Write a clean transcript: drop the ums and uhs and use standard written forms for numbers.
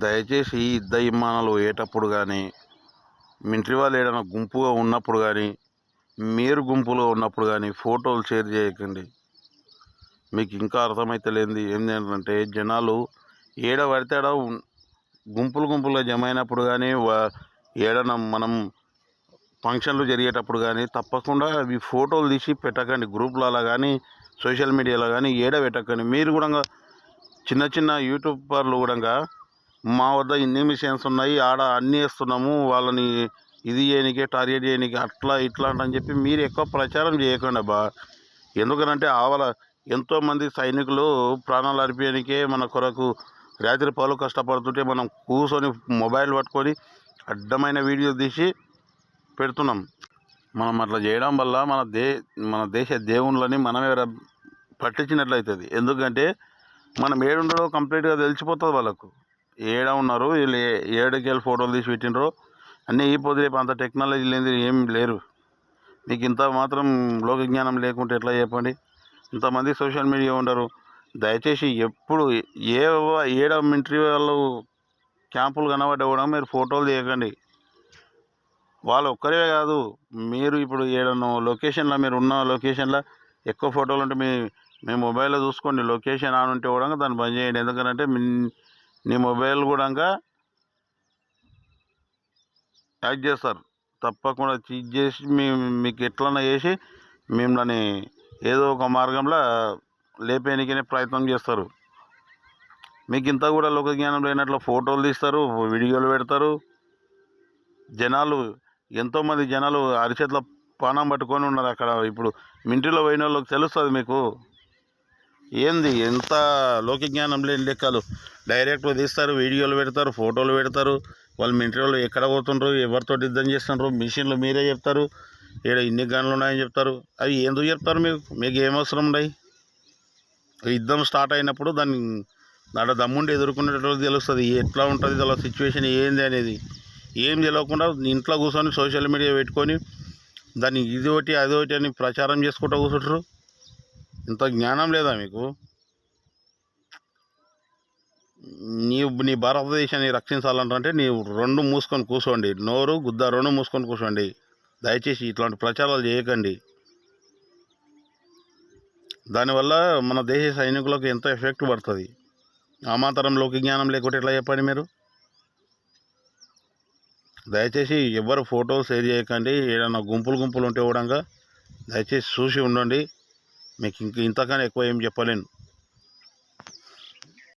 దయచేసి ఈ యుద్ధ విమానాలు పోయేటప్పుడు కానీ, మిలిటరీ వాళ్ళు ఏదైనా గుంపుగా ఉన్నప్పుడు కానీ, మీరు గుంపులో ఉన్నప్పుడు కానీ ఫోటోలు షేర్ చేయకండి. మీకు ఇంకా అర్థమైతలేంది ఏంటంటే, జనాలు ఏడ పడితే ఆడ గుంపులుగా జమ అయినప్పుడు కానీ, ఏడన్నా మనం ఫంక్షన్లు జరిగేటప్పుడు కానీ తప్పకుండా అవి ఫోటోలు తీసి పెట్టకండి. గ్రూప్లలో కానీ, సోషల్ మీడియాలో కానీ ఏడ పెట్టకండి. మీరు కూడా చిన్న చిన్న యూట్యూబర్లు కూడా మా వద్ద ఇన్ని మిషన్స్ ఉన్నాయి, ఆడ అన్నీ వేస్తున్నాము, వాళ్ళని ఇది చేయనికే టార్గెట్ చేయనికే అట్లా ఇట్లా అని చెప్పి మీరు ఎక్కువ ప్రచారం చేయకండి అబ్బా. ఎందుకనంటే ఆవల ఎంతోమంది సైనికులు ప్రాణాలు అర్పించడానికే మన కొరకు రాత్రి పగలు కష్టపడుతుంటే మనం కూర్చొని మొబైల్ పట్టుకొని అడ్డమైన వీడియో తీసి పెడుతున్నాం. మనం అట్లా చేయడం వల్ల మన దేశ దేవుళ్ళని మనమే పట్టించినట్లయితుంది. ఎందుకంటే మనం ఏడుండడో కంప్లీట్గా తెలిసిపోతుంది వాళ్ళకు. ఏడ ఉన్నారు వీళ్ళు, ఏడుకెళ్ళి ఫోటోలు తీసి పెట్టినరో అన్నీ అయిపోతుంది. రేపు అంత టెక్నాలజీ లేని ఏం లేరు. మీకు ఇంత మాత్రం లోక జ్ఞానం లేకుంటే ఎట్లా చెప్పండి? ఇంతమంది సోషల్ మీడియా ఉండరు. దయచేసి ఎప్పుడు ఏడ మిలిటరీ వాళ్ళు క్యాంపులు కనబడ్డా కూడా మీరు ఫోటోలు తీయకండి. వాళ్ళు ఒక్కరే కాదు, మీరు ఇప్పుడు ఏడన్నా లొకేషన్లో, మీరు ఉన్న లొకేషన్లో ఎక్కువ ఫోటోలు ఉంటే మీ మొబైల్లో చూసుకోండి. లొకేషన్ ఆన్ ఉంటే కూడా దాన్ని బంద్ చేయండి. ఎందుకంటే నీ మొబైల్ కూడా హ్యాక్ చేస్తారు. తప్పకుండా చీట్ చేసి మీకు ఎట్లన్నా చేసి మిమ్మల్ని ఏదో ఒక మార్గంలో లేపేనికనే ప్రయత్నం చేస్తారు. మీకు ఇంత కూడా లోక జ్ఞానం లేనట్లు ఫోటోలు తీస్తారు, వీడియోలు పెడతారు. ఎంతోమంది జనాలు అరిచేతిలో పానం పట్టుకొని ఉన్నారు అక్కడ. ఇప్పుడు మిలిటరీలో పోయిన వాళ్ళకి తెలుస్తుంది మీకు ఏంది ఎంత లోక జ్ఞానం లేని లెక్కలు. డైరెక్ట్గా తీస్తారు, వీడియోలు పెడతారు, ఫోటోలు పెడతారు. వాళ్ళు మిలిటరీ వాళ్ళు ఎక్కడ పోతుండ్రు, ఎవరితో యుద్ధం చేస్తుండ్రు, మిషన్లు మీరే చెప్తారు. ఇక్కడ ఇన్ని గన్లు ఉన్నాయని చెప్తారు. అవి ఎందుకు చెప్తారు? మీకు ఏం అవసరం ఉన్నాయి? యుద్ధం స్టార్ట్ అయినప్పుడు దాని దమ్ముండి ఎదుర్కొనేటప్పుడు తెలుస్తుంది ఎట్లా ఉంటుంది వాళ్ళ సిచ్యువేషన్ ఏంది అనేది. ఏం తెలియకుండా ఇంట్లో కూర్చొని సోషల్ మీడియా పెట్టుకొని దాన్ని ఇది ఒకటి అది ఒకటి అని ప్రచారం చేసుకుంటూ కూర్చుంటారు. ఇంత జ్ఞానం లేదా మీకు? నీ భారతదేశాన్ని రక్షించాలంటే నీవు రెండు మూసుకొని కూర్చోండి. నోరు గుద్ద రెండు మూసుకొని కూర్చోండి. దయచేసి ఇట్లాంటి ప్రచారాలు చేయకండి. దానివల్ల మన దేశ సైనికులకు ఎంత ఎఫెక్ట్ పడుతుంది. ఆ మాత్రం లోక జ్ఞానం లేకుంటే ఎట్లా చెప్పండి మీరు? దయచేసి ఎవరు ఫోటోలు షేర్ చేయకండి. ఏదైనా గుంపులు ఉంటే కూడా దయచేసి చూసి ఉండండి. మీకు ఇంతకన్నా ఎక్కువ ఏం చెప్పలేను.